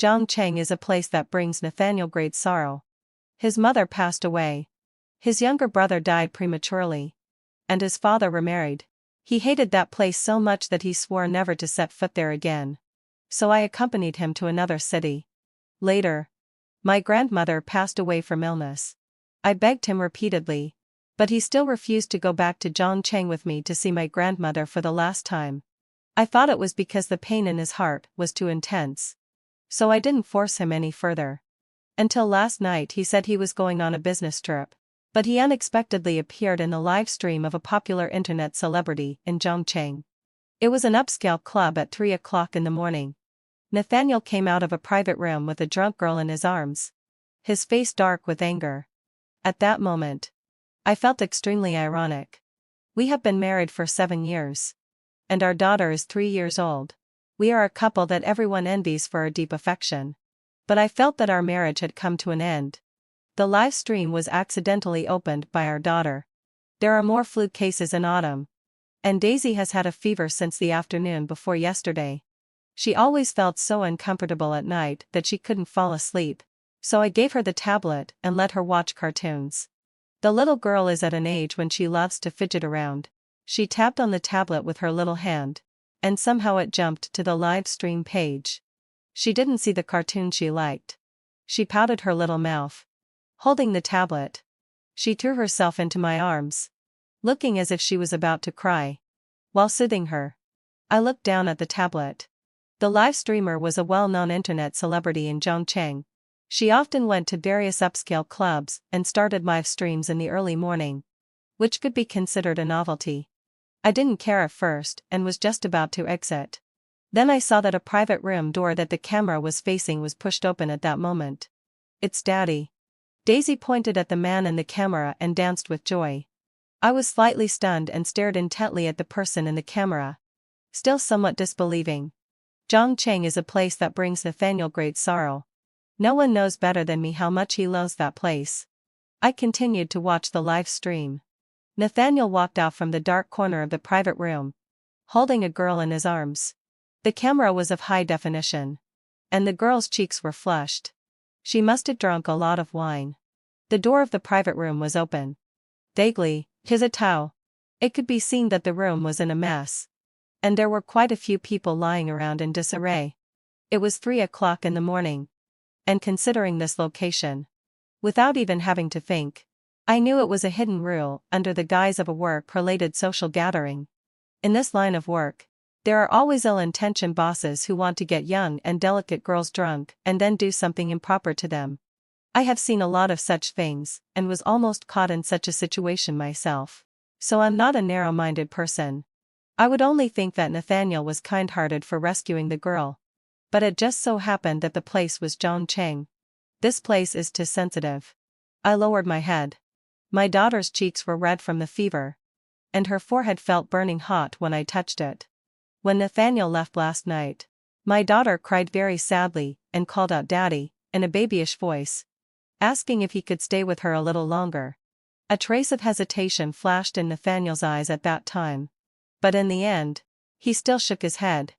Jiangcheng is a place that brings Nathaniel great sorrow. His mother passed away. His younger brother died prematurely. And his father remarried. He hated that place so much that he swore never to set foot there again. So I accompanied him to another city. Later, my grandmother passed away from illness. I begged him repeatedly, but he still refused to go back to Jiangcheng with me to see my grandmother for the last time. I thought it was because the pain in his heart was too intense. So I didn't force him any further. Until last night he said he was going on a business trip, but he unexpectedly appeared in the live stream of a popular internet celebrity in Jiangcheng. It was an upscale club at 3 o'clock in the morning. Nathaniel came out of a private room with a drunk girl in his arms, his face dark with anger. At that moment, I felt extremely ironic. We have been married for 7 years. And our daughter is 3 years old. We are a couple that everyone envies for our deep affection. But I felt that our marriage had come to an end. The live stream was accidentally opened by our daughter. There are more flu cases in autumn. And Daisy has had a fever since the afternoon before yesterday. She always felt so uncomfortable at night that she couldn't fall asleep, so I gave her the tablet and let her watch cartoons. The little girl is at an age when she loves to fidget around. She tapped on the tablet with her little hand, and somehow it jumped to the live stream page. She didn't see the cartoon she liked. She pouted her little mouth. Holding the tablet, she threw herself into my arms, looking as if she was about to cry. While soothing her, I looked down at the tablet. The live streamer was a well-known internet celebrity in Jiangcheng. She often went to various upscale clubs and started live streams in the early morning, which could be considered a novelty. I didn't care at first and was just about to exit. Then I saw that a private room door that the camera was facing was pushed open at that moment. "It's Daddy." Daisy pointed at the man in the camera and danced with joy. I was slightly stunned and stared intently at the person in the camera, still somewhat disbelieving. Jiangcheng is a place that brings Nathaniel great sorrow. No one knows better than me how much he loathes that place. I continued to watch the live stream. Nathaniel walked out from the dark corner of the private room, holding a girl in his arms. The camera was of high definition, and the girl's cheeks were flushed. She must have drunk a lot of wine. The door of the private room was open. Vaguely, Yunzhou. It could be seen that the room was in a mess. And there were quite a few people lying around in disarray. It was 3 o'clock in the morning. And considering this location, without even having to think, I knew it was a hidden rule under the guise of a work-related social gathering. In this line of work, there are always ill-intentioned bosses who want to get young and delicate girls drunk and then do something improper to them. I have seen a lot of such things, and was almost caught in such a situation myself. So I'm not a narrow-minded person. I would only think that Nathaniel was kind-hearted for rescuing the girl. But it just so happened that the place was Jiangcheng. This place is too sensitive. I lowered my head. My daughter's cheeks were red from the fever, and her forehead felt burning hot when I touched it. When Nathaniel left last night, my daughter cried very sadly and called out "Daddy" in a babyish voice, asking if he could stay with her a little longer. A trace of hesitation flashed in Nathaniel's eyes at that time. But in the end, he still shook his head.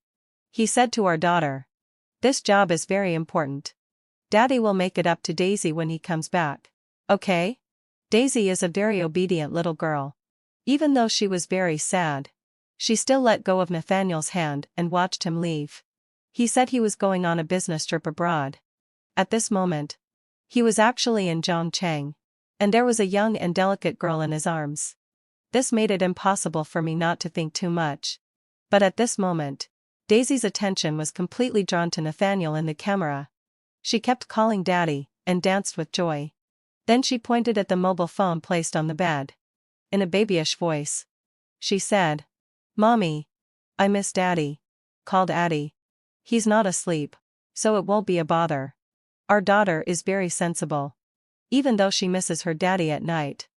He said to our daughter, "This job is very important. Daddy will make it up to Daisy when he comes back. Okay?" Daisy is a very obedient little girl. Even though she was very sad, she still let go of Nathaniel's hand and watched him leave. He said he was going on a business trip abroad. At this moment, he was actually in Jiangcheng, and there was a young and delicate girl in his arms. This made it impossible for me not to think too much. But at this moment, Daisy's attention was completely drawn to Nathaniel in the camera. She kept calling Daddy, and danced with joy. Then she pointed at the mobile phone placed on the bed. In a babyish voice, she said, "Mommy, I miss Daddy." Called Addie. "He's not asleep, so it won't be a bother." Our daughter is very sensible. Even though she misses her daddy at night,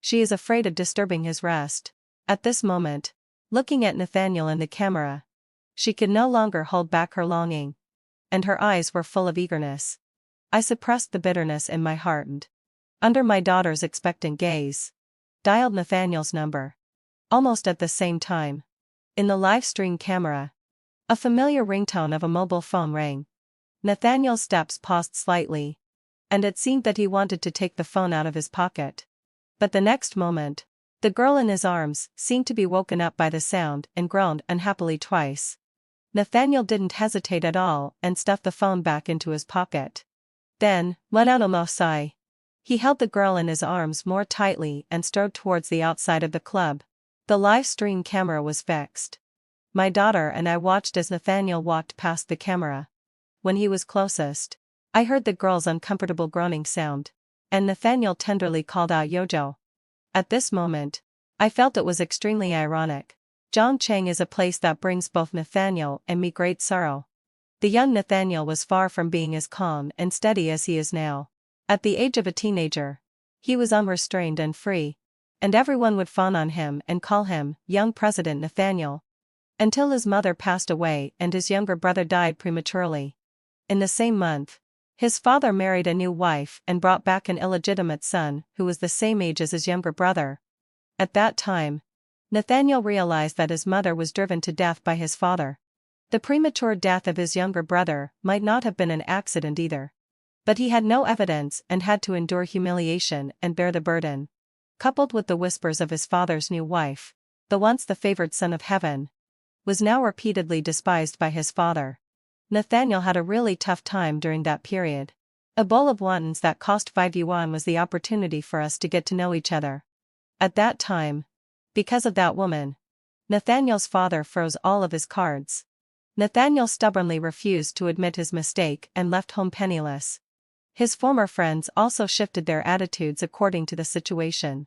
she is afraid of disturbing his rest. At this moment, looking at Nathaniel in the camera, she could no longer hold back her longing, and her eyes were full of eagerness. I suppressed the bitterness in my heart and, under my daughter's expectant gaze, dialed Nathaniel's number. Almost at the same time, in the live stream camera, a familiar ringtone of a mobile phone rang. Nathaniel's steps paused slightly, and it seemed that he wanted to take the phone out of his pocket. But the next moment, the girl in his arms seemed to be woken up by the sound and groaned unhappily twice. Nathaniel didn't hesitate at all and stuffed the phone back into his pocket. Then, let out a low sigh. He held the girl in his arms more tightly and strode towards the outside of the club. The live stream camera was fixed. My daughter and I watched as Nathaniel walked past the camera. When he was closest, I heard the girl's uncomfortable groaning sound, and Nathaniel tenderly called out Yunzhou. At this moment, I felt it was extremely ironic. Jiangcheng is a place that brings both Nathaniel and me great sorrow. The young Nathaniel was far from being as calm and steady as he is now. At the age of a teenager, he was unrestrained and free, and everyone would fawn on him and call him young President Nathaniel. Until his mother passed away and his younger brother died prematurely. In the same month, his father married a new wife and brought back an illegitimate son who was the same age as his younger brother. At that time, Nathaniel realized that his mother was driven to death by his father. The premature death of his younger brother might not have been an accident either. But he had no evidence and had to endure humiliation and bear the burden. Coupled with the whispers of his father's new wife, the once the favored son of heaven, was now repeatedly despised by his father. Nathaniel had a really tough time during that period. A bowl of wontons that cost 5 yuan was the opportunity for us to get to know each other. At that time, because of that woman, Nathaniel's father froze all of his cards. Nathaniel stubbornly refused to admit his mistake and left home penniless. His former friends also shifted their attitudes according to the situation.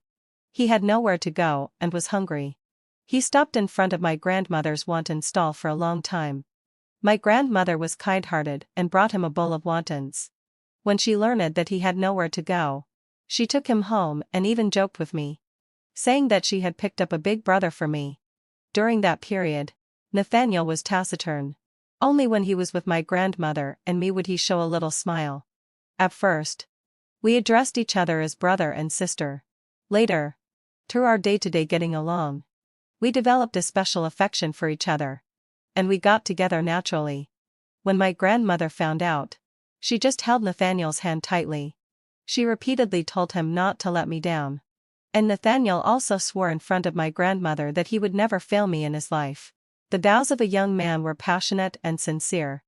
He had nowhere to go and was hungry. He stopped in front of my grandmother's wonton stall for a long time. My grandmother was kind-hearted and brought him a bowl of wontons. When she learned that he had nowhere to go, she took him home and even joked with me, saying that she had picked up a big brother for me. During that period, Nathaniel was taciturn. Only when he was with my grandmother and me would he show a little smile. At first, we addressed each other as brother and sister. Later, through our day-to-day getting along, we developed a special affection for each other. And we got together naturally. When my grandmother found out, she just held Nathaniel's hand tightly. She repeatedly told him not to let me down. And Nathaniel also swore in front of my grandmother that he would never fail me in his life. The vows of a young man were passionate and sincere.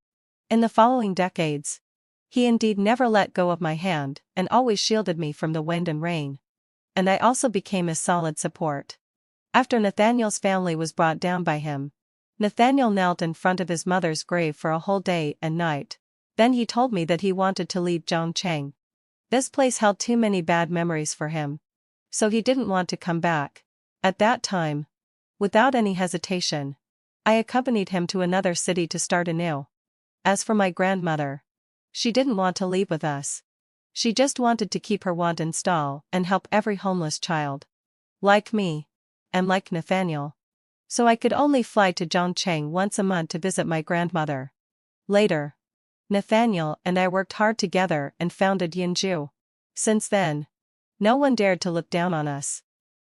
In the following decades, he indeed never let go of my hand and always shielded me from the wind and rain. And I also became his solid support. After Nathaniel's family was brought down by him, Nathaniel knelt in front of his mother's grave for a whole day and night. Then he told me that he wanted to leave Jiangcheng. This place held too many bad memories for him. So he didn't want to come back. At that time, without any hesitation, I accompanied him to another city to start anew. As for my grandmother, she didn't want to leave with us. She just wanted to keep her wonton stall and help every homeless child. Like me. And like Nathaniel. So I could only fly to Jiangcheng once a month to visit my grandmother. Later, Nathaniel and I worked hard together and founded Yunzhou. Since then, no one dared to look down on us.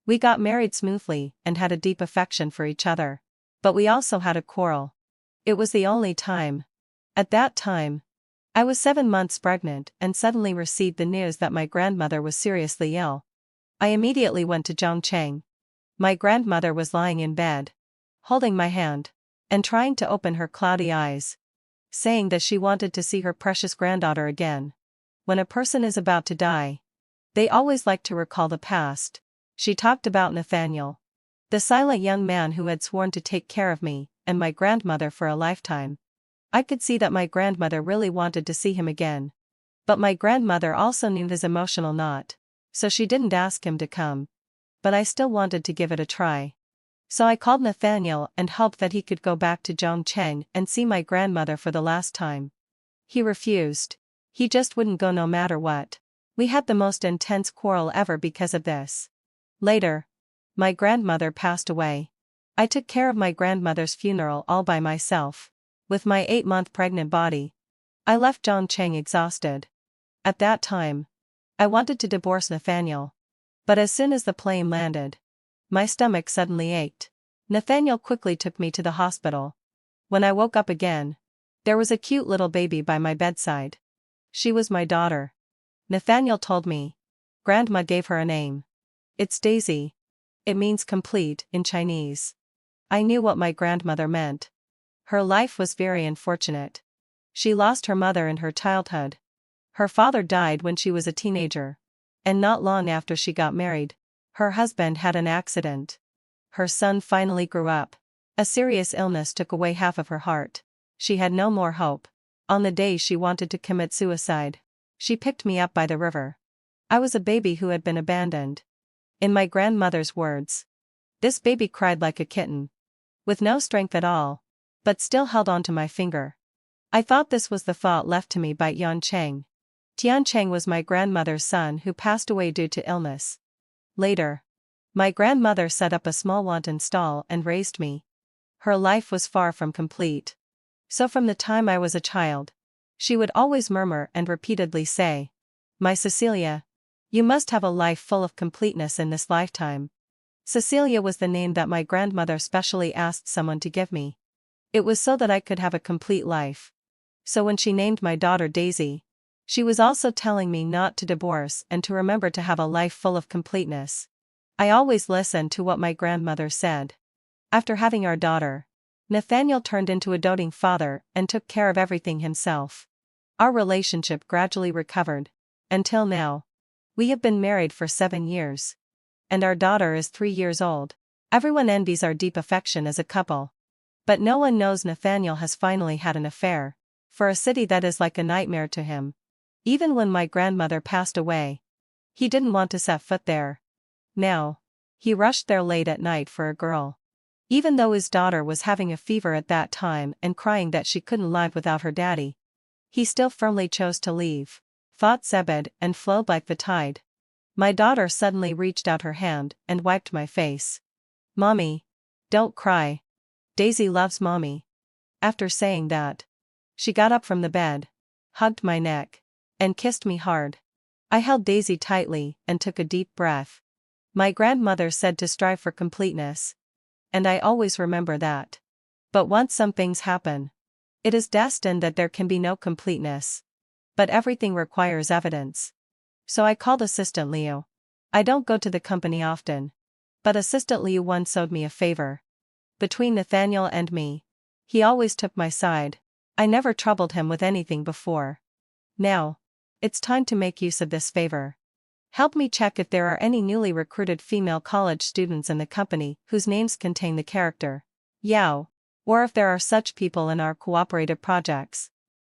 We got married smoothly and had a deep affection for each other. But we also had a quarrel. It was the only time. At that time, I was 7 months pregnant and suddenly received the news that my grandmother was seriously ill. I immediately went to Jiangcheng. My grandmother was lying in bed, holding my hand, and trying to open her cloudy eyes, saying that she wanted to see her precious granddaughter again. When a person is about to die, they always like to recall the past. She talked about Nathaniel, the silent young man who had sworn to take care of me and my grandmother for a lifetime. I could see that my grandmother really wanted to see him again. But my grandmother also knew his emotional knot, so she didn't ask him to come. But I still wanted to give it a try. So I called Nathaniel and hoped that he could go back to Jiangcheng and see my grandmother for the last time. He refused. He just wouldn't go no matter what. We had the most intense quarrel ever because of this. Later, my grandmother passed away. I took care of my grandmother's funeral all by myself. With my 8-month pregnant body, I left Jiangcheng exhausted. At that time, I wanted to divorce Nathaniel. But as soon as the plane landed, my stomach suddenly ached. Nathaniel quickly took me to the hospital. When I woke up again, There was a cute little baby by my bedside. She was my daughter. Nathaniel told me. Grandma gave her a name. It's Daisy. It means complete in Chinese. I knew what my grandmother meant. Her life was very unfortunate. She lost her mother in her childhood. Her father died when she was a teenager. And not long after she got married, her husband had an accident. Her son finally grew up. A serious illness took away half of her heart. She had no more hope. On the day she wanted to commit suicide, she picked me up by the river. I was a baby who had been abandoned. In my grandmother's words, this baby cried like a kitten, with no strength at all, but still held on to my finger. I thought this was the thought left to me by Jiangcheng. Jiangcheng was my grandmother's son who passed away due to illness. Later, my grandmother set up a small wonton stall and raised me. Her life was far from complete. So from the time I was a child, she would always murmur and repeatedly say, "My Cecilia, you must have a life full of completeness in this lifetime." Cecilia was the name that my grandmother specially asked someone to give me. It was so that I could have a complete life. So when she named my daughter Daisy, she was also telling me not to divorce and to remember to have a life full of completeness. I always listened to what my grandmother said. After having our daughter, Nathaniel turned into a doting father and took care of everything himself. Our relationship gradually recovered. Until now. We have been married for 7 years. And our daughter is 3 years old. Everyone envies our deep affection as a couple. But no one knows Nathaniel has finally had an affair, for a city that is like a nightmare to him. Even when my grandmother passed away, he didn't want to set foot there. Now, he rushed there late at night for a girl. Even though his daughter was having a fever at that time and crying that she couldn't live without her daddy, he still firmly chose to leave. Thoughts ebbed and flowed like the tide. My daughter suddenly reached out her hand and wiped my face. "Mommy, don't cry. Daisy loves mommy." After saying that, she got up from the bed, hugged my neck, and kissed me hard. I held Daisy tightly and took a deep breath. My grandmother said to strive for completeness. And I always remember that. But once some things happen, it is destined that there can be no completeness. But everything requires evidence. So I called Assistant Liu. I don't go to the company often. But Assistant Liu once owed me a favor. Between Nathaniel and me, he always took my side. I never troubled him with anything before. Now, it's time to make use of this favor. Help me check if there are any newly recruited female college students in the company whose names contain the character Yao, or if there are such people in our cooperative projects.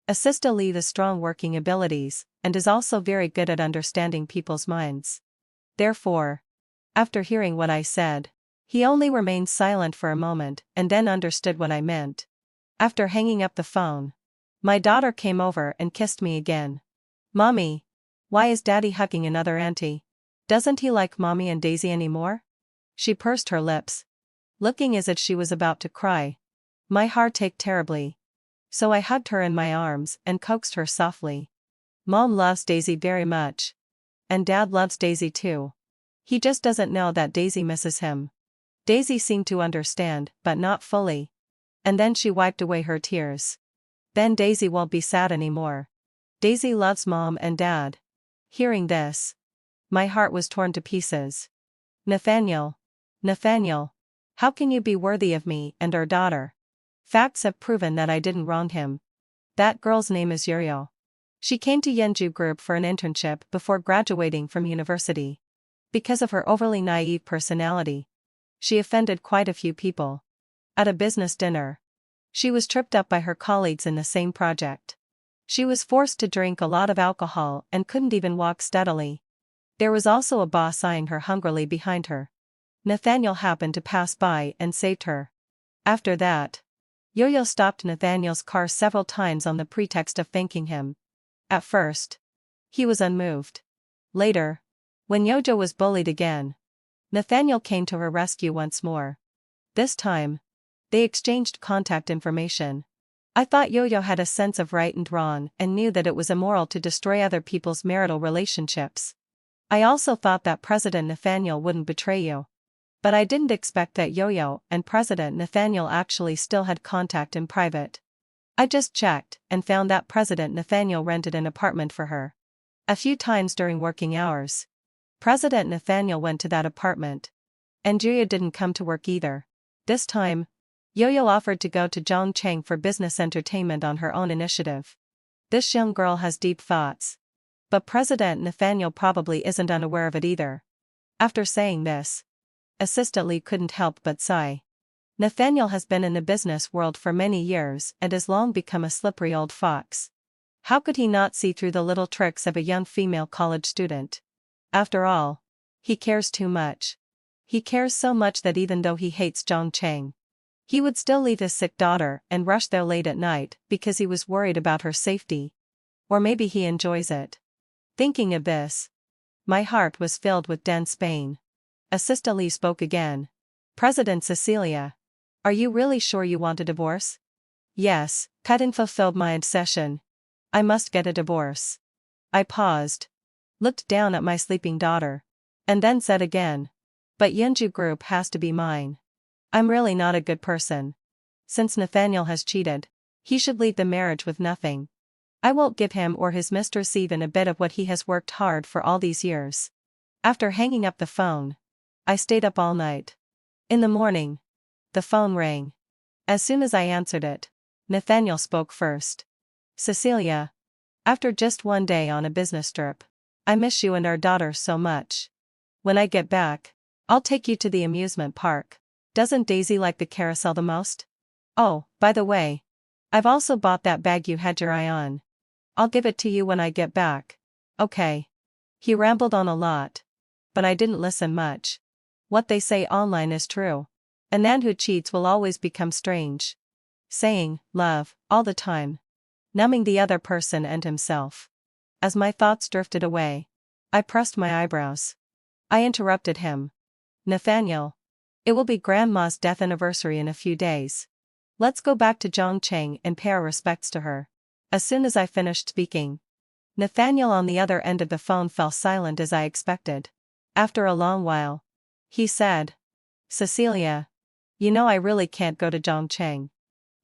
Assista Lee has strong working abilities, and is also very good at understanding people's minds. Therefore, after hearing what I said, he only remained silent for a moment and then understood what I meant. After hanging up the phone, my daughter came over and kissed me again. "Mommy, why is Daddy hugging another auntie? Doesn't he like Mommy and Daisy anymore?" She pursed her lips, looking as if she was about to cry. My heart ached terribly. So I hugged her in my arms and coaxed her softly. "Mom loves Daisy very much. And Dad loves Daisy too. He just doesn't know that Daisy misses him." Daisy seemed to understand, but not fully. And then she wiped away her tears. "Then Daisy won't be sad anymore. Daisy loves Mom and Dad." Hearing this, my heart was torn to pieces. Nathaniel, how can you be worthy of me and our daughter? Facts have proven that I didn't wrong him. That girl's name is Yunzhou. She came to Yunzhou Group for an internship before graduating from university. Because of her overly naive personality, she offended quite a few people. At a business dinner, she was tripped up by her colleagues in the same project. She was forced to drink a lot of alcohol and couldn't even walk steadily. There was also a boss eyeing her hungrily behind her. Nathaniel happened to pass by and saved her. After that, Yo-Yo stopped Nathaniel's car several times on the pretext of thanking him. At first, he was unmoved. Later, when Yo-Yo was bullied again, Nathaniel came to her rescue once more. This time, they exchanged contact information. I thought Yo-Yo had a sense of right and wrong and knew that it was immoral to destroy other people's marital relationships. I also thought that President Nathaniel wouldn't betray you. But I didn't expect that Yo-Yo and President Nathaniel actually still had contact in private. I just checked and found that President Nathaniel rented an apartment for her. A few times during working hours, President Nathaniel went to that apartment. And Julia didn't come to work either. This time, Yo-Yo offered to go to Jiangcheng for business entertainment on her own initiative. This young girl has deep thoughts. But President Nathaniel probably isn't unaware of it either. After saying this, Cecilia couldn't help but sigh. Nathaniel has been in the business world for many years and has long become a slippery old fox. How could he not see through the little tricks of a young female college student? After all, he cares too much. He cares so much that even though he hates Jiangcheng, he would still leave his sick daughter and rush there late at night because he was worried about her safety. Or maybe he enjoys it. Thinking of this, my heart was filled with dense pain. Cecilia spoke again. President Cecilia, are you really sure you want a divorce? Yes, couldn't fulfill my obsession. I must get a divorce. I paused, looked down at my sleeping daughter, and then said again, but Yunzhou group has to be mine. I'm really not a good person. Since Nathaniel has cheated, he should leave the marriage with nothing. I won't give him or his mistress even a bit of what he has worked hard for all these years. After hanging up the phone, I stayed up all night. In the morning, the phone rang. As soon as I answered it, Nathaniel spoke first. Cecilia, after just one day on a business trip, I miss you and our daughter so much. When I get back, I'll take you to the amusement park. Doesn't Daisy like the carousel the most? Oh, by the way, I've also bought that bag you had your eye on. I'll give it to you when I get back. Okay. He rambled on a lot. But I didn't listen much. What they say online is true. A man who cheats will always become strange. Saying, love, all the time. Numbing the other person and himself. As my thoughts drifted away, I pressed my eyebrows. I interrupted him. Nathaniel. It will be Grandma's death anniversary in a few days. Let's go back to Jiangcheng and pay our respects to her. As soon as I finished speaking, Nathaniel on the other end of the phone fell silent as I expected. After a long while, he said, Cecilia, you know I really can't go to Jiangcheng.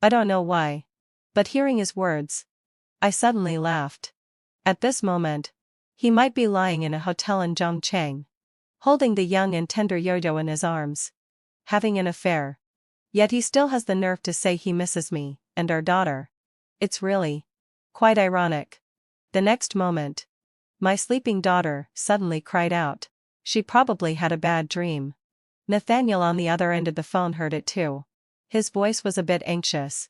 I don't know why. But hearing his words, I suddenly laughed. At this moment, he might be lying in a hotel in Jiangcheng, holding the young and tender Yo-Yo in his arms, having an affair. Yet he still has the nerve to say he misses me, and our daughter. It's really quite ironic. The next moment, my sleeping daughter suddenly cried out. She probably had a bad dream. Nathaniel on the other end of the phone heard it too. His voice was a bit anxious.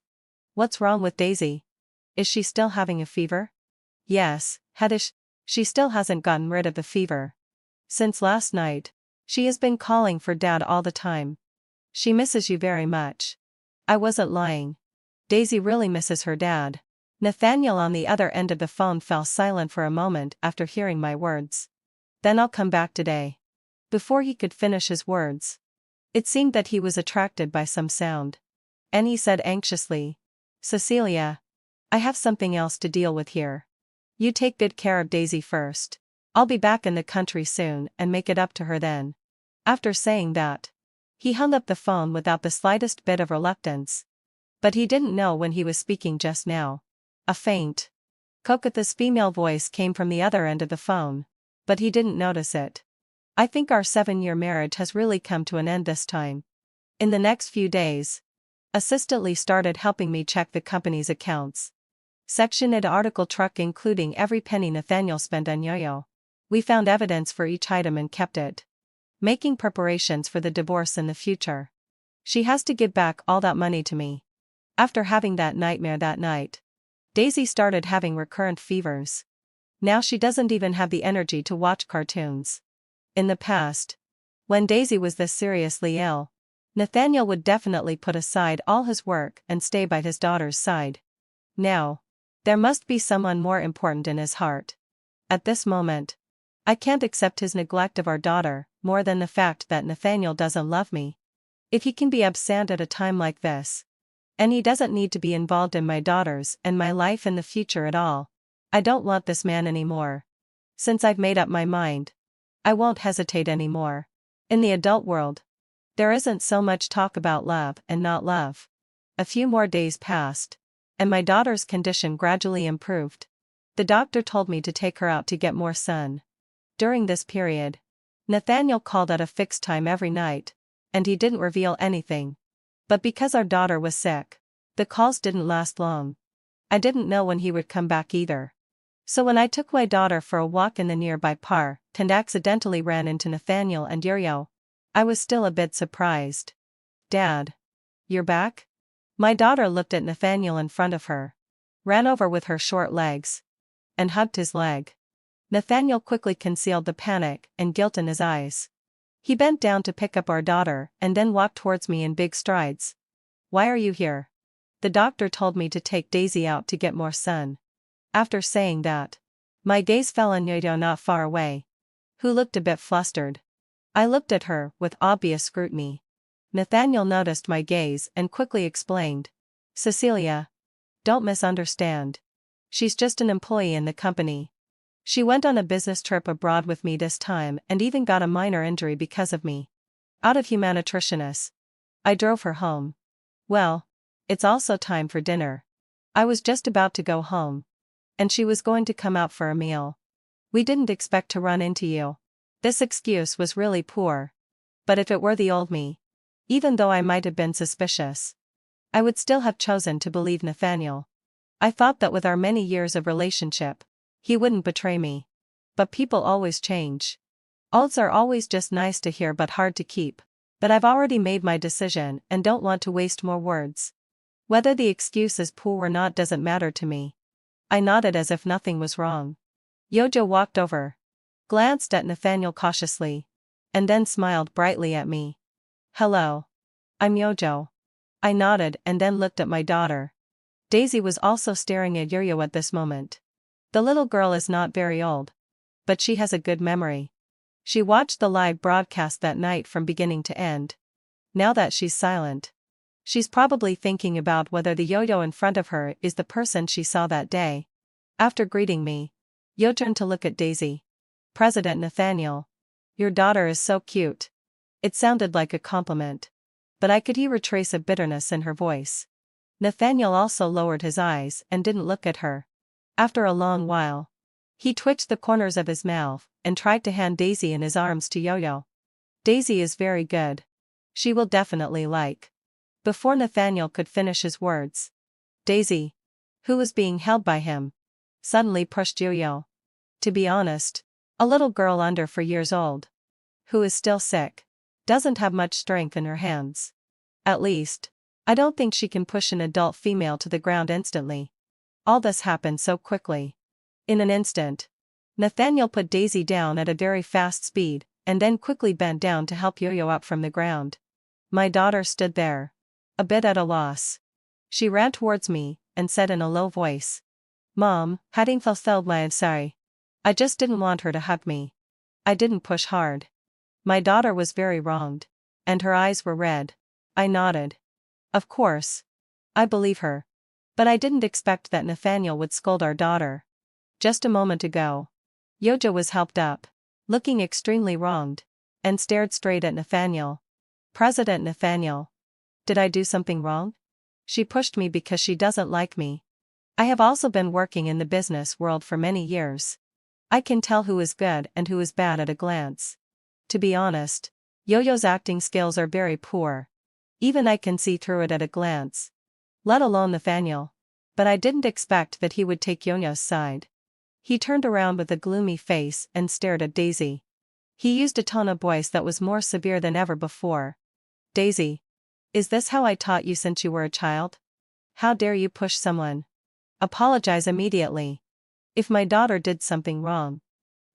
What's wrong with Daisy? Is she still having a fever? Yes, Hedish, she still hasn't gotten rid of the fever. Since last night, she has been calling for Dad all the time. She misses you very much. I wasn't lying. Daisy really misses her dad. Nathaniel on the other end of the phone fell silent for a moment after hearing my words. Then I'll come back today. Before he could finish his words, it seemed that he was attracted by some sound. And he said anxiously, Cecilia, I have something else to deal with here. You take good care of Daisy first. I'll be back in the country soon and make it up to her then. After saying that, he hung up the phone without the slightest bit of reluctance. But he didn't know when he was speaking just now. A faint, coquettish female voice came from the other end of the phone, but he didn't notice it. I think our 7-year marriage has really come to an end this time. In the next few days, Cecilia started helping me check the company's accounts. Sectioned article truck including every penny Nathaniel spent on Yo-Yo. We found evidence for each item and kept it. Making preparations for the divorce in the future. She has to give back all that money to me. After having that nightmare that night, Daisy started having recurrent fevers. Now she doesn't even have the energy to watch cartoons. In the past, when Daisy was this seriously ill, Nathaniel would definitely put aside all his work and stay by his daughter's side. Now, there must be someone more important in his heart. At this moment, I can't accept his neglect of our daughter, more than the fact that Nathaniel doesn't love me. If he can be absent at a time like this, and he doesn't need to be involved in my daughter's and my life in the future at all, I don't want this man anymore. Since I've made up my mind, I won't hesitate anymore. In the adult world, there isn't so much talk about love and not love. A few more days passed. and my daughter's condition gradually improved. The doctor told me to take her out to get more sun. During this period, Nathaniel called at a fixed time every night, and he didn't reveal anything. But because our daughter was sick, the calls didn't last long. I didn't know when he would come back either. So when I took my daughter for a walk in the nearby park and accidentally ran into Nathaniel and Yunzhou, I was still a bit surprised. "Dad, you're back?" My daughter looked at Nathaniel in front of her, ran over with her short legs, and hugged his leg. Nathaniel quickly concealed the panic and guilt in his eyes. He bent down to pick up our daughter and then walked towards me in big strides. "Why are you here?" "The doctor told me to take Daisy out to get more sun." After saying that, my gaze fell on Yunzhou not far away, who looked a bit flustered. I looked at her with obvious scrutiny. Nathaniel noticed my gaze and quickly explained. "Cecilia, don't misunderstand. She's just an employee in the company. She went on a business trip abroad with me this time and even got a minor injury because of me. Out of humanitarianness, I drove her home. Well, it's also time for dinner. I was just about to go home, and she was going to come out for a meal. We didn't expect to run into you." This excuse was really poor. But if it were the old me, even though I might have been suspicious, I would still have chosen to believe Nathaniel. I thought that with our many years of relationship, he wouldn't betray me. But people always change. Oaths are always just nice to hear but hard to keep. But I've already made my decision and don't want to waste more words. Whether the excuse is poor or not doesn't matter to me. I nodded as if nothing was wrong. Yunzhou walked over, glanced at Nathaniel cautiously, and then smiled brightly at me. "Hello. I'm Yunzhou." I nodded and then looked at my daughter. Daisy was also staring at Yunzhou at this moment. The little girl is not very old, but she has a good memory. She watched the live broadcast that night from beginning to end. Now that she's silent, she's probably thinking about whether the Yunzhou in front of her is the person she saw that day. After greeting me, Yunzhou turned to look at Daisy. "President Nathaniel, your daughter is so cute." It sounded like a compliment, but I could hear a trace of bitterness in her voice. Nathaniel also lowered his eyes and didn't look at her. After a long while, he twitched the corners of his mouth and tried to hand Daisy in his arms to Yunzhou. "Daisy is very good. She will definitely like." Before Nathaniel could finish his words, Daisy, who was being held by him, suddenly pushed Yunzhou. To be honest, a little girl under 4 years old, who is still sick, doesn't have much strength in her hands. At least, I don't think she can push an adult female to the ground instantly. All this happened so quickly. In an instant, Nathaniel put Daisy down at a very fast speed, and then quickly bent down to help Yunzhou up from the ground. My daughter stood there, a bit at a loss. She ran towards me, and said in a low voice, "Mom, hadn't fulfilled my sorry. I just didn't want her to hug me. I didn't push hard." My daughter was very wronged, and her eyes were red. I nodded. Of course. I believe her. But I didn't expect that Nathaniel would scold our daughter. Just a moment ago, Yunzhou was helped up, looking extremely wronged, and stared straight at Nathaniel. "President Nathaniel, did I do something wrong?" She pushed me because she doesn't like me. I have also been working in the business world for many years. I can tell who is good and who is bad at a glance. To be honest, Yunzhou's acting skills are very poor. Even I can see through it at a glance. Let alone Nathaniel. But I didn't expect that he would take Yunzhou's side. He turned around with a gloomy face and stared at Daisy. He used a tone of voice that was more severe than ever before. "Daisy, is this how I taught you since you were a child? How dare you push someone? Apologize immediately." If my daughter did something wrong,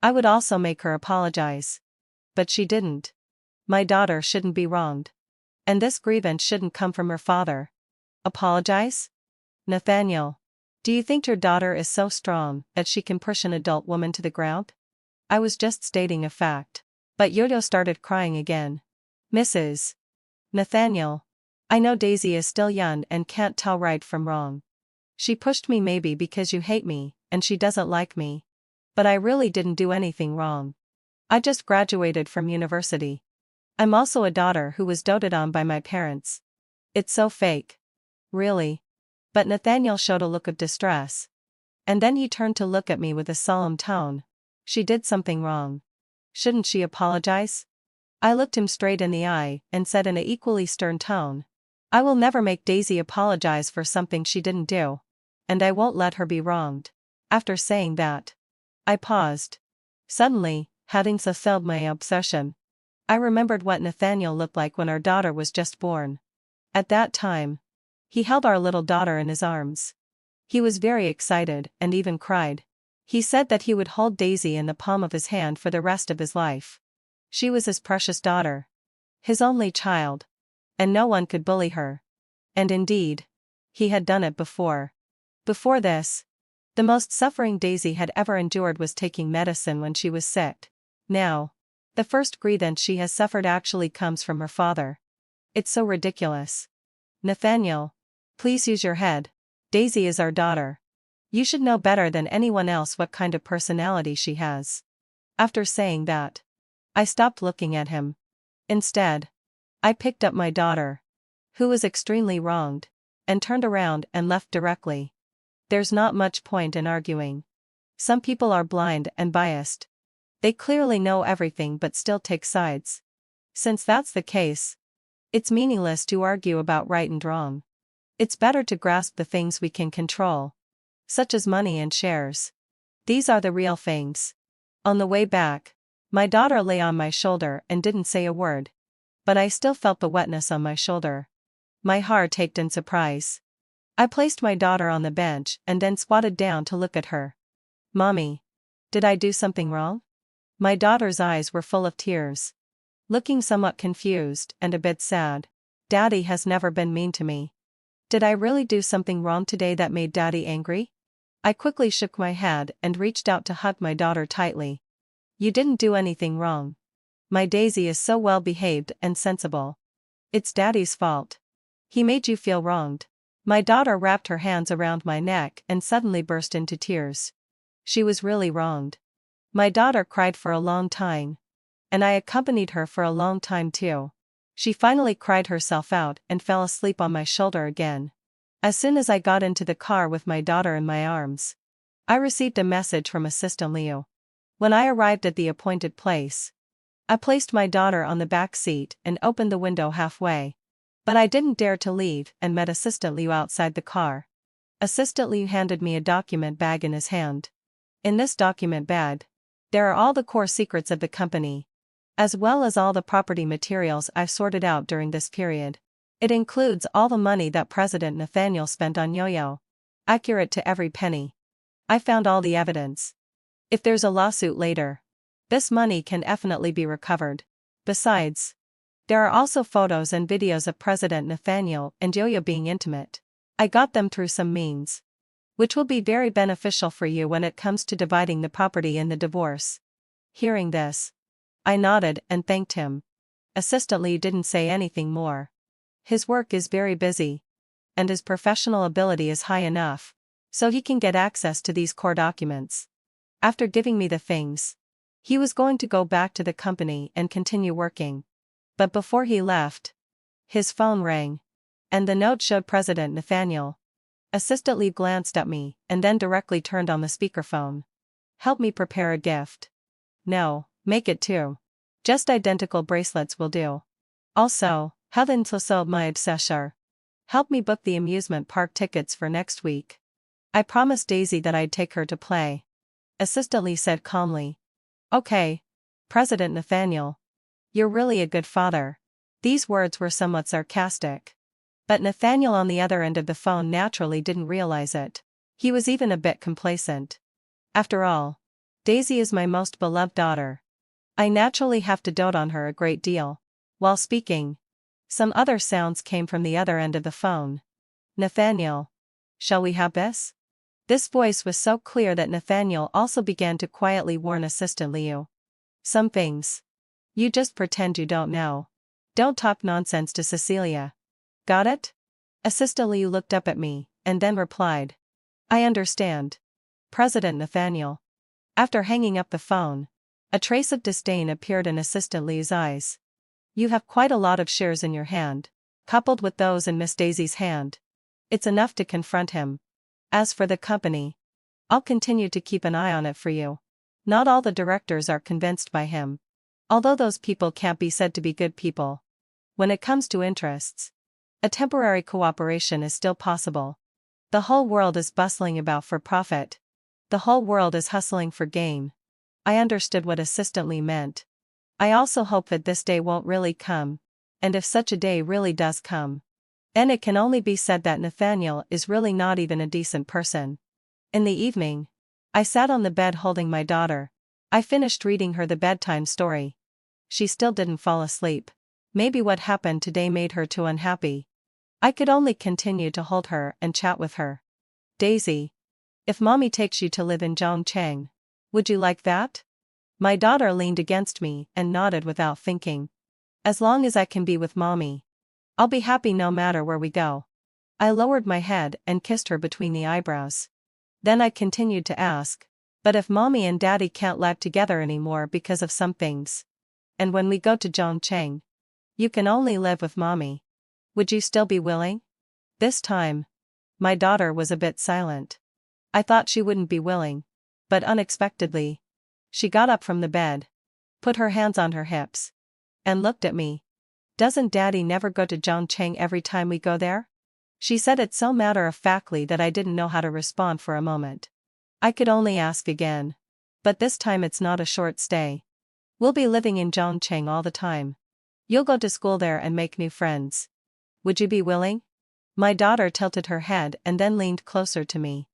I would also make her apologize. But she didn't. My daughter shouldn't be wronged. And this grievance shouldn't come from her father. Apologize? Nathaniel, do you think your daughter is so strong that she can push an adult woman to the ground? I was just stating a fact. But Yunzhou started crying again. "Mrs. Nathaniel, I know Daisy is still young and can't tell right from wrong. She pushed me maybe because you hate me, and she doesn't like me. But I really didn't do anything wrong. I just graduated from university. I'm also a daughter who was doted on by my parents." It's so fake. Really. But Nathaniel showed a look of distress. And then he turned to look at me with a solemn tone. She did something wrong. Shouldn't she apologize? I looked him straight in the eye and said in an equally stern tone, I will never make Daisy apologize for something she didn't do. And I won't let her be wronged. After saying that, I paused. Suddenly, having fulfilled my obsession, I remembered what Nathaniel looked like when our daughter was just born. At that time, he held our little daughter in his arms. He was very excited and even cried. He said that he would hold Daisy in the palm of his hand for the rest of his life. She was his precious daughter. His only child. And no one could bully her. And indeed, he had done it before. Before this, the most suffering Daisy had ever endured was taking medicine when she was sick. Now, the first grievance she has suffered actually comes from her father. It's so ridiculous. Nathaniel, please use your head. Daisy is our daughter. You should know better than anyone else what kind of personality she has. After saying that, I stopped looking at him. Instead, I picked up my daughter, who was extremely wronged, and turned around and left directly. There's not much point in arguing. Some people are blind and biased. They clearly know everything but still take sides. Since that's the case, it's meaningless to argue about right and wrong. It's better to grasp the things we can control, such as money and shares. These are the real things. On the way back, my daughter lay on my shoulder and didn't say a word. But I still felt the wetness on my shoulder. My heart ached in surprise. I placed my daughter on the bench and then squatted down to look at her. Mommy, did I do something wrong? My daughter's eyes were full of tears. Looking somewhat confused and a bit sad. Daddy has never been mean to me. Did I really do something wrong today that made Daddy angry? I quickly shook my head and reached out to hug my daughter tightly. You didn't do anything wrong. My Daisy is so well behaved and sensible. It's Daddy's fault. He made you feel wronged. My daughter wrapped her hands around my neck and suddenly burst into tears. She was really wronged. My daughter cried for a long time. And I accompanied her for a long time too. She finally cried herself out and fell asleep on my shoulder again. As soon as I got into the car with my daughter in my arms, I received a message from Assistant Liu. When I arrived at the appointed place, I placed my daughter on the back seat and opened the window halfway. But I didn't dare to leave and met Assistant Liu outside the car. Assistant Liu handed me a document bag in his hand. In this document bag, there are all the core secrets of the company, as well as all the property materials I've sorted out during this period. It includes all the money that President Nathaniel spent on Yo-Yo. Accurate to every penny. I found all the evidence. If there's a lawsuit later, this money can definitely be recovered. Besides, there are also photos and videos of President Nathaniel and Yo-Yo being intimate. I got them through some means, which will be very beneficial for you when it comes to dividing the property in the divorce. Hearing this, I nodded and thanked him. Assistant Lee didn't say anything more. His work is very busy, and his professional ability is high enough, so he can get access to these core documents. After giving me the things, he was going to go back to the company and continue working. But before he left, his phone rang, and the note showed President Nathaniel. Assistant Lee glanced at me and then directly turned on the speakerphone. Help me prepare a gift. No, make it two. Just identical bracelets will do. Also, Heaven so my obsessor. Help me book the amusement park tickets for next week. I promised Daisy that I'd take her to play. Assistant Lee said calmly. Okay. President Nathaniel. You're really a good father. These words were somewhat sarcastic. But Nathaniel on the other end of the phone naturally didn't realize it. He was even a bit complacent. After all, Daisy is my most beloved daughter. I naturally have to dote on her a great deal. While speaking, some other sounds came from the other end of the phone. Nathaniel. Shall we have this? This voice was so clear that Nathaniel also began to quietly warn Assistant Liu. Some things. You just pretend you don't know. Don't talk nonsense to Cecilia. Got it? Assistant Liu looked up at me, and then replied. I understand. President Nathaniel. After hanging up the phone, a trace of disdain appeared in Assistant Liu's eyes. You have quite a lot of shares in your hand, coupled with those in Miss Daisy's hand. It's enough to confront him. As for the company, I'll continue to keep an eye on it for you. Not all the directors are convinced by him. Although those people can't be said to be good people. When it comes to interests, a temporary cooperation is still possible. The whole world is bustling about for profit. The whole world is hustling for gain. I understood what assistantly meant. I also hope that this day won't really come, and if such a day really does come, then it can only be said that Nathaniel is really not even a decent person. In the evening, I sat on the bed holding my daughter. I finished reading her the bedtime story. She still didn't fall asleep. Maybe what happened today made her too unhappy. I could only continue to hold her and chat with her. Daisy, if mommy takes you to live in Jiangcheng, would you like that? My daughter leaned against me and nodded without thinking. As long as I can be with mommy, I'll be happy no matter where we go. I lowered my head and kissed her between the eyebrows. Then I continued to ask, but if mommy and daddy can't live together anymore because of some things, and when we go to Jiangcheng, you can only live with mommy, would you still be willing? This time, my daughter was a bit silent. I thought she wouldn't be willing, but unexpectedly, she got up from the bed, put her hands on her hips, and looked at me. Doesn't daddy never go to Jiangcheng every time we go there? She said it so matter-of-factly that I didn't know how to respond for a moment. I could only ask again. But this time it's not a short stay. We'll be living in Jiangcheng all the time. You'll go to school there and make new friends. Would you be willing? My daughter tilted her head and then leaned closer to me.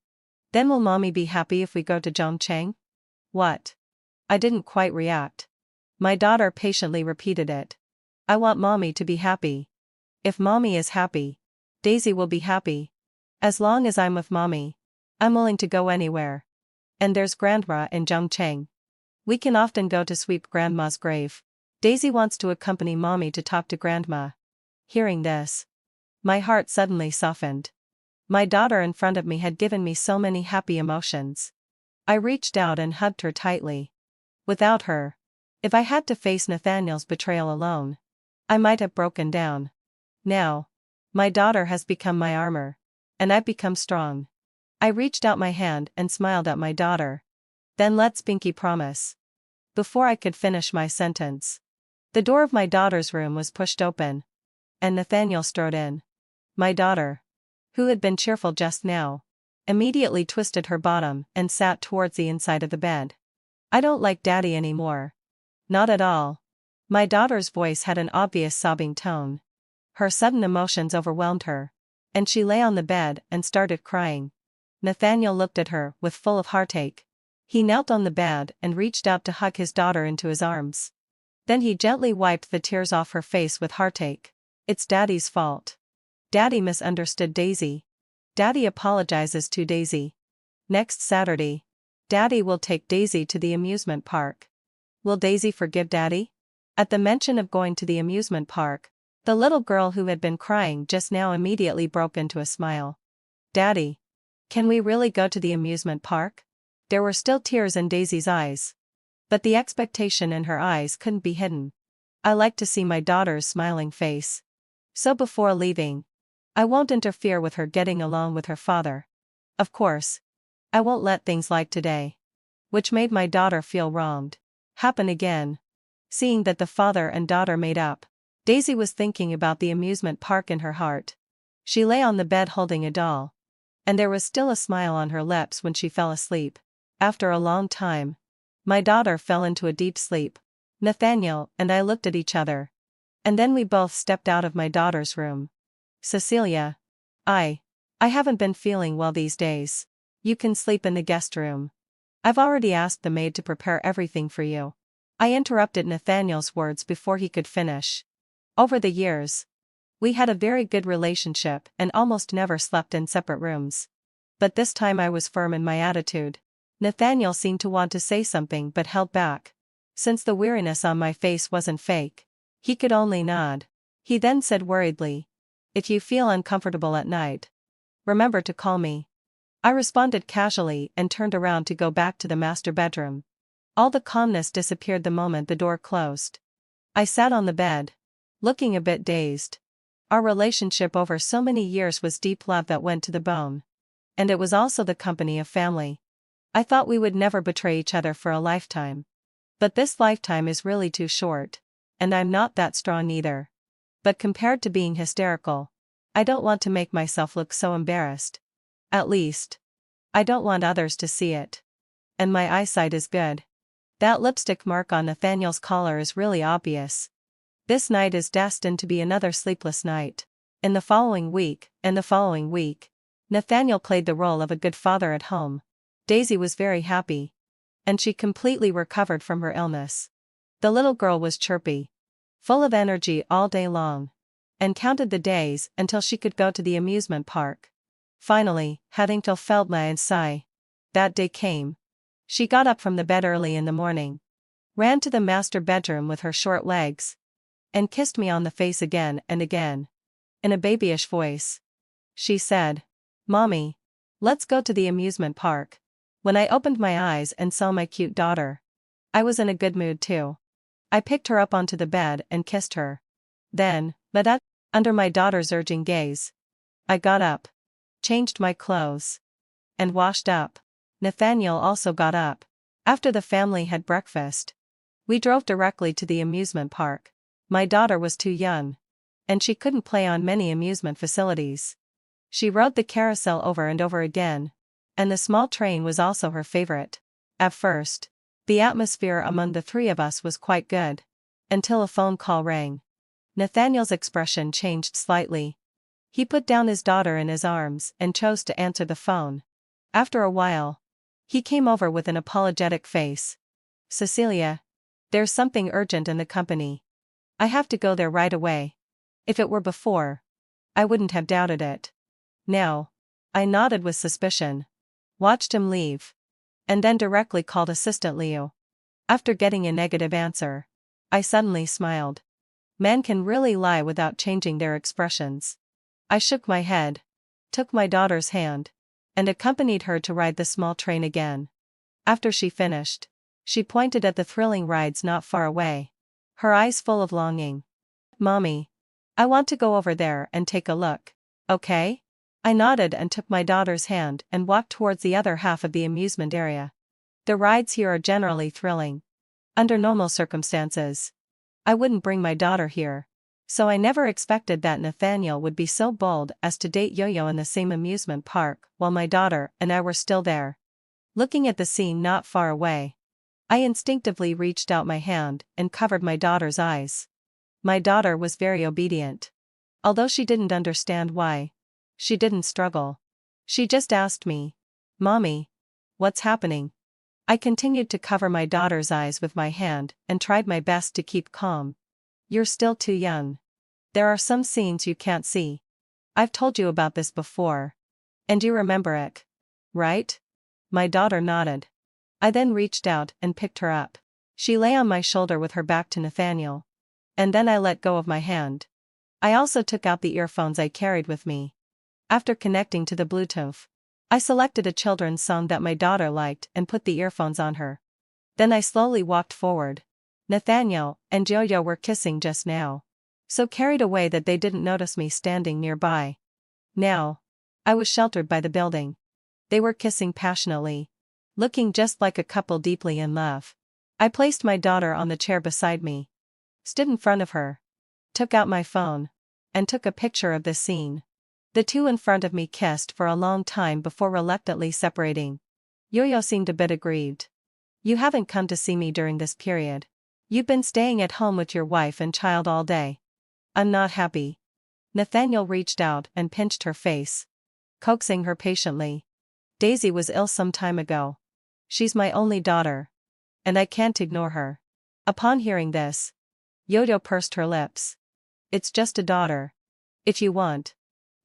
Then will mommy be happy if we go to Jiangcheng? What? I didn't quite react. My daughter patiently repeated it. I want mommy to be happy. If mommy is happy, Daisy will be happy. As long as I'm with mommy, I'm willing to go anywhere. And there's grandma in Jiangcheng. We can often go to sweep grandma's grave. Daisy wants to accompany mommy to talk to grandma. Hearing this, my heart suddenly softened. My daughter in front of me had given me so many happy emotions. I reached out and hugged her tightly. Without her, if I had to face Nathaniel's betrayal alone, I might have broken down. Now, my daughter has become my armor, and I've become strong. I reached out my hand and smiled at my daughter. Then let's pinky promise. Before I could finish my sentence, the door of my daughter's room was pushed open, and Nathaniel strode in. My daughter, who had been cheerful just now, immediately twisted her bottom and sat towards the inside of the bed. I don't like daddy anymore. Not at all. My daughter's voice had an obvious sobbing tone. Her sudden emotions overwhelmed her, and she lay on the bed and started crying. Nathaniel looked at her with full of heartache. He knelt on the bed and reached out to hug his daughter into his arms. Then he gently wiped the tears off her face with heartache. It's daddy's fault. Daddy misunderstood Daisy. Daddy apologizes to Daisy. Next Saturday, daddy will take Daisy to the amusement park. Will Daisy forgive daddy? At the mention of going to the amusement park, the little girl who had been crying just now immediately broke into a smile. Daddy, can we really go to the amusement park? There were still tears in Daisy's eyes, but the expectation in her eyes couldn't be hidden. I like to see my daughter's smiling face. So before leaving, I won't interfere with her getting along with her father. Of course, I won't let things like today, which made my daughter feel wronged, happen again. Seeing that the father and daughter made up, Daisy was thinking about the amusement park in her heart. She lay on the bed holding a doll, and there was still a smile on her lips when she fell asleep. After a long time, my daughter fell into a deep sleep. Nathaniel and I looked at each other, and then we both stepped out of my daughter's room. Cecilia, I haven't been feeling well these days. You can sleep in the guest room. I've already asked the maid to prepare everything for you. I interrupted Nathaniel's words before he could finish. Over the years, we had a very good relationship and almost never slept in separate rooms. But this time I was firm in my attitude. Nathaniel seemed to want to say something but held back. Since the weariness on my face wasn't fake, he could only nod. He then said worriedly, "If you feel uncomfortable at night, remember to call me." I responded casually and turned around to go back to the master bedroom. All the calmness disappeared the moment the door closed. I sat on the bed, looking a bit dazed. Our relationship over so many years was deep love that went to the bone. And it was also the company of family. I thought we would never betray each other for a lifetime. But this lifetime is really too short. And I'm not that strong either. But compared to being hysterical, I don't want to make myself look so embarrassed. At least, I don't want others to see it. And my eyesight is good. That lipstick mark on Nathaniel's collar is really obvious. This night is destined to be another sleepless night. In the following week, Nathaniel played the role of a good father at home. Daisy was very happy. And she completely recovered from her illness. The little girl was chirpy, full of energy all day long, and counted the days until she could go to the amusement park. Finally, having till felt my sigh, that day came. She got up from the bed early in the morning, ran to the master bedroom with her short legs, and kissed me on the face again and again. In a babyish voice, she said, "Mommy, let's go to the amusement park." When I opened my eyes and saw my cute daughter, I was in a good mood too. I picked her up onto the bed and kissed her. Then, under my daughter's urging gaze, I got up, changed my clothes, and washed up. Nathaniel also got up. After the family had breakfast, we drove directly to the amusement park. My daughter was too young, and she couldn't play on many amusement facilities. She rode the carousel over and over again, and the small train was also her favorite. At first, the atmosphere among the three of us was quite good, until a phone call rang. Nathaniel's expression changed slightly. He put down his daughter in his arms and chose to answer the phone. After a while, he came over with an apologetic face. "Cecilia, there's something urgent in the company. I have to go there right away." If it were before, I wouldn't have doubted it. Now, I nodded with suspicion, watched him leave, and then directly called Assistant Liu. After getting a negative answer, I suddenly smiled. Men can really lie without changing their expressions. I shook my head, took my daughter's hand, and accompanied her to ride the small train again. After she finished, she pointed at the thrilling rides not far away, her eyes full of longing. "Mommy, I want to go over there and take a look, okay?" I nodded and took my daughter's hand and walked towards the other half of the amusement area. The rides here are generally thrilling. Under normal circumstances, I wouldn't bring my daughter here, so I never expected that Nathaniel would be so bold as to date Yo-Yo in the same amusement park while my daughter and I were still there. Looking at the scene not far away, I instinctively reached out my hand and covered my daughter's eyes. My daughter was very obedient. Although she didn't understand why, she didn't struggle. She just asked me, "Mommy, what's happening?" I continued to cover my daughter's eyes with my hand and tried my best to keep calm. "You're still too young. There are some scenes you can't see. I've told you about this before. And you remember it, right?" My daughter nodded. I then reached out and picked her up. She lay on my shoulder with her back to Nathaniel. And then I let go of my hand. I also took out the earphones I carried with me. After connecting to the Bluetooth, I selected a children's song that my daughter liked and put the earphones on her. Then I slowly walked forward. Nathaniel and Yo-Yo were kissing just now, so carried away that they didn't notice me standing nearby. Now, I was sheltered by the building. They were kissing passionately, looking just like a couple deeply in love. I placed my daughter on the chair beside me, stood in front of her, took out my phone, and took a picture of the scene. The two in front of me kissed for a long time before reluctantly separating. Yo-Yo seemed a bit aggrieved. "You haven't come to see me during this period. You've been staying at home with your wife and child all day." "I'm not happy." Nathaniel reached out and pinched her face, coaxing her patiently. "Daisy was ill some time ago. She's my only daughter, and I can't ignore her." Upon hearing this, Yo-Yo pursed her lips. "It's just a daughter. If you want,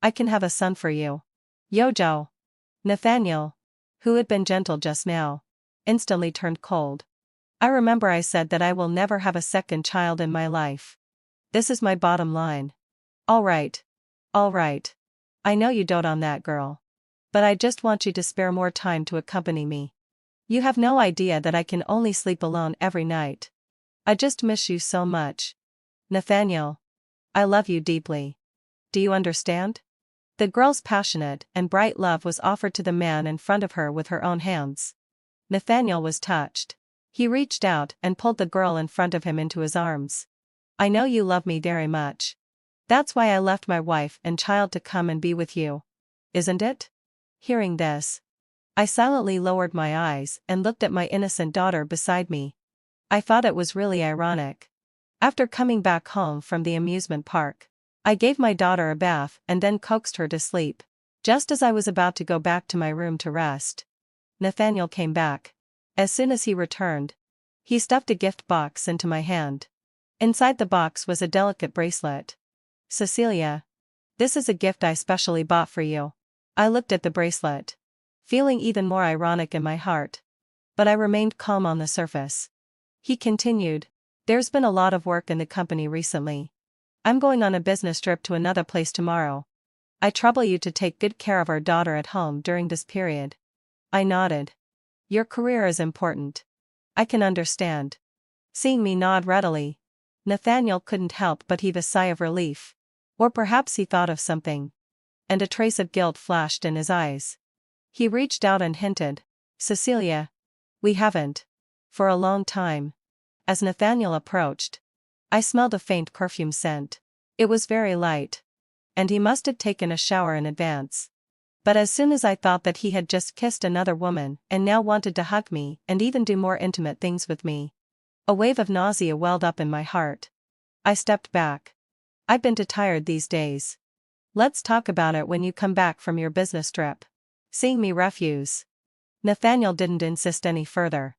I can have a son for you." "Yo-Yo." Nathaniel, who had been gentle just now, instantly turned cold. "I remember I said that I will never have a second child in my life. This is my bottom line." All right. I know you dote on that girl. But I just want you to spare more time to accompany me. You have no idea that I can only sleep alone every night. I just miss you so much. Nathaniel, I love you deeply. Do you understand? The girl's passionate and bright love was offered to the man in front of her with her own hands. Nathaniel was touched. He reached out and pulled the girl in front of him into his arms. I know you love me very much. That's why I left my wife and child to come and be with you. Isn't it? Hearing this, I silently lowered my eyes and looked at my innocent daughter beside me. I thought it was really ironic. After coming back home from the amusement park, I gave my daughter a bath and then coaxed her to sleep. Just as I was about to go back to my room to rest, Nathaniel came back. As soon as he returned, he stuffed a gift box into my hand. Inside the box was a delicate bracelet. Cecilia, this is a gift I specially bought for you. I looked at the bracelet, feeling even more ironic in my heart. But I remained calm on the surface. He continued, there's been a lot of work in the company recently. I'm going on a business trip to another place tomorrow. I trouble you to take good care of our daughter at home during this period. I nodded. Your career is important. I can understand. Seeing me nod readily, Nathaniel couldn't help but heave a sigh of relief. Or perhaps he thought of something. And a trace of guilt flashed in his eyes. He reached out and hinted, Cecilia, we haven't. For a long time. As Nathaniel approached, I smelled a faint perfume scent. It was very light. And he must have taken a shower in advance. But as soon as I thought that he had just kissed another woman and now wanted to hug me and even do more intimate things with me, a wave of nausea welled up in my heart. I stepped back. I've been too tired these days. Let's talk about it when you come back from your business trip. Seeing me refuse, Nathaniel didn't insist any further.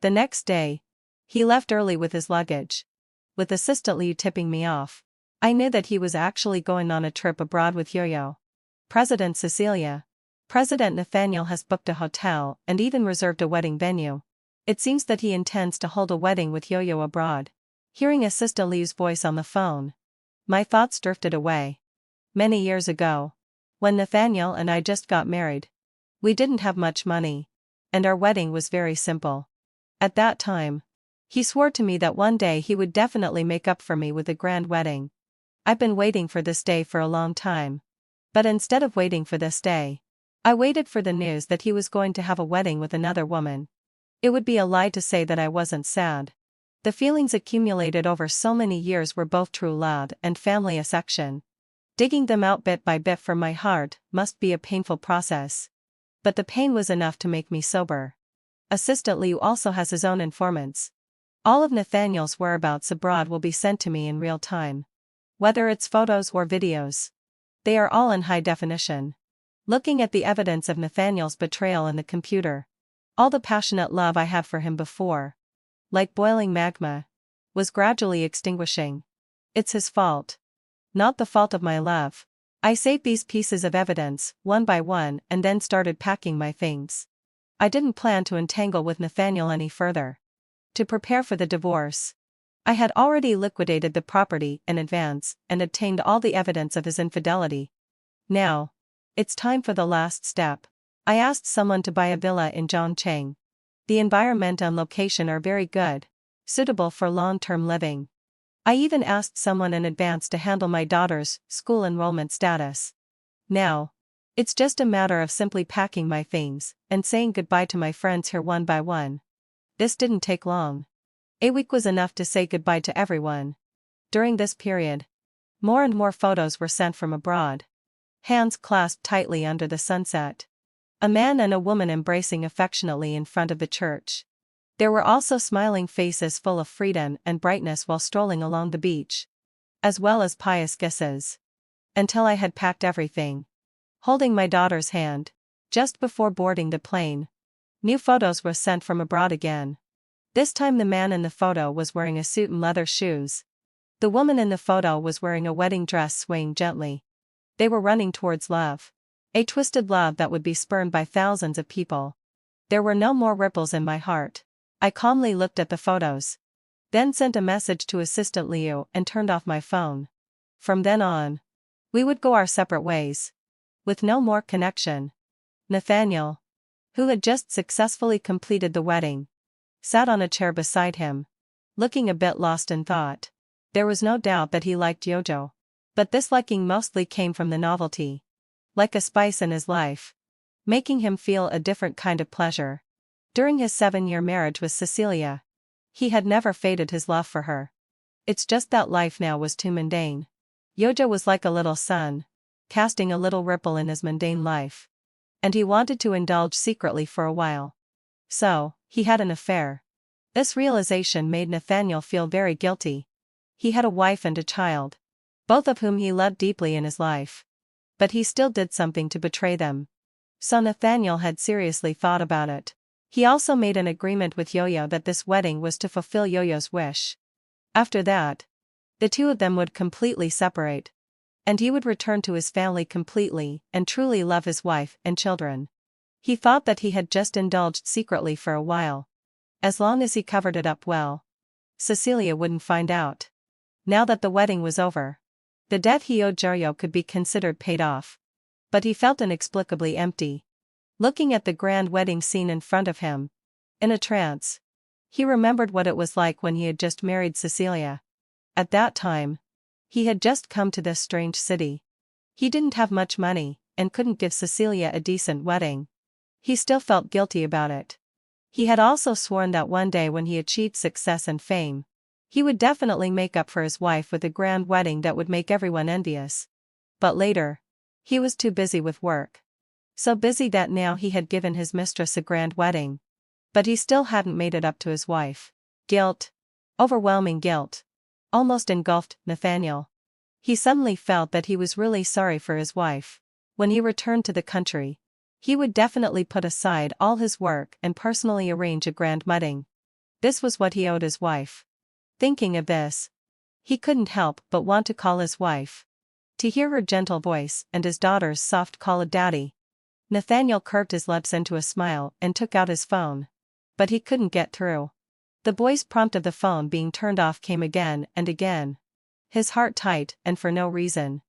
The next day, he left early with his luggage. With Assistant Liu tipping me off, I knew that he was actually going on a trip abroad with Yo-Yo. President Cecilia. President Nathaniel has booked a hotel and even reserved a wedding venue. It seems that he intends to hold a wedding with Yo-Yo abroad. Hearing Assistant Liu's voice on the phone, my thoughts drifted away. Many years ago, when Nathaniel and I just got married, we didn't have much money, and our wedding was very simple. At that time, he swore to me that one day he would definitely make up for me with a grand wedding. I've been waiting for this day for a long time. But instead of waiting for this day, I waited for the news that he was going to have a wedding with another woman. It would be a lie to say that I wasn't sad. The feelings accumulated over so many years were both true love and family affection. Digging them out bit by bit from my heart must be a painful process. But the pain was enough to make me sober. Assistant Liu also has his own informants. All of Nathaniel's whereabouts abroad will be sent to me in real time. Whether it's photos or videos. They are all in high definition. Looking at the evidence of Nathaniel's betrayal in the computer, all the passionate love I had for him before, like boiling magma, was gradually extinguishing. It's his fault. Not the fault of my love. I saved these pieces of evidence, one by one, and then started packing my things. I didn't plan to entangle with Nathaniel any further. To prepare for the divorce, I had already liquidated the property in advance and obtained all the evidence of his infidelity. Now, it's time for the last step. I asked someone to buy a villa in Jiangcheng. The environment and location are very good, suitable for long-term living. I even asked someone in advance to handle my daughter's school enrollment status. Now, it's just a matter of simply packing my things and saying goodbye to my friends here one by one. This didn't take long. A week was enough to say goodbye to everyone. During this period, more and more photos were sent from abroad. Hands clasped tightly under the sunset. A man and a woman embracing affectionately in front of the church. There were also smiling faces full of freedom and brightness while strolling along the beach. As well as pious kisses. Until I had packed everything. Holding my daughter's hand, just before boarding the plane, new photos were sent from abroad again. This time the man in the photo was wearing a suit and leather shoes. The woman in the photo was wearing a wedding dress swaying gently. They were running towards love. A twisted love that would be spurned by thousands of people. There were no more ripples in my heart. I calmly looked at the photos. Then sent a message to Assistant Liu and turned off my phone. From then on, we would go our separate ways. With no more connection. Nathaniel, who had just successfully completed the wedding, sat on a chair beside him, looking a bit lost in thought. There was no doubt that he liked Yunzhou. But this liking mostly came from the novelty. Like a spice in his life. Making him feel a different kind of pleasure. During his 7-year marriage with Cecilia, he had never faded his love for her. It's just that life now was too mundane. Yunzhou was like a little sun, casting a little ripple in his mundane life. And he wanted to indulge secretly for a while. So, he had an affair. This realization made Nathaniel feel very guilty. He had a wife and a child, both of whom he loved deeply in his life. But he still did something to betray them. So Nathaniel had seriously thought about it. He also made an agreement with Yo-Yo that this wedding was to fulfill Yo-Yo's wish. After that, the two of them would completely separate. And he would return to his family completely and truly love his wife and children. He thought that he had just indulged secretly for a while. As long as he covered it up well, Cecilia wouldn't find out. Now that the wedding was over, the debt he owed Yo-Yo could be considered paid off. But he felt inexplicably empty. Looking at the grand wedding scene in front of him, in a trance, he remembered what it was like when he had just married Cecilia. At that time, he had just come to this strange city. He didn't have much money, and couldn't give Cecilia a decent wedding. He still felt guilty about it. He had also sworn that one day when he achieved success and fame, he would definitely make up for his wife with a grand wedding that would make everyone envious. But later, he was too busy with work. So busy that now he had given his mistress a grand wedding. But he still hadn't made it up to his wife. Guilt. Overwhelming guilt. Almost engulfed Nathaniel. He suddenly felt that he was really sorry for his wife. When he returned to the country, he would definitely put aside all his work and personally arrange a grand wedding. This was what he owed his wife. Thinking of this, he couldn't help but want to call his wife. To hear her gentle voice and his daughter's soft call of daddy. Nathaniel curved his lips into a smile and took out his phone. But he couldn't get through. The boy's prompt of the phone being turned off came again and again. His heart tight, and for no reason.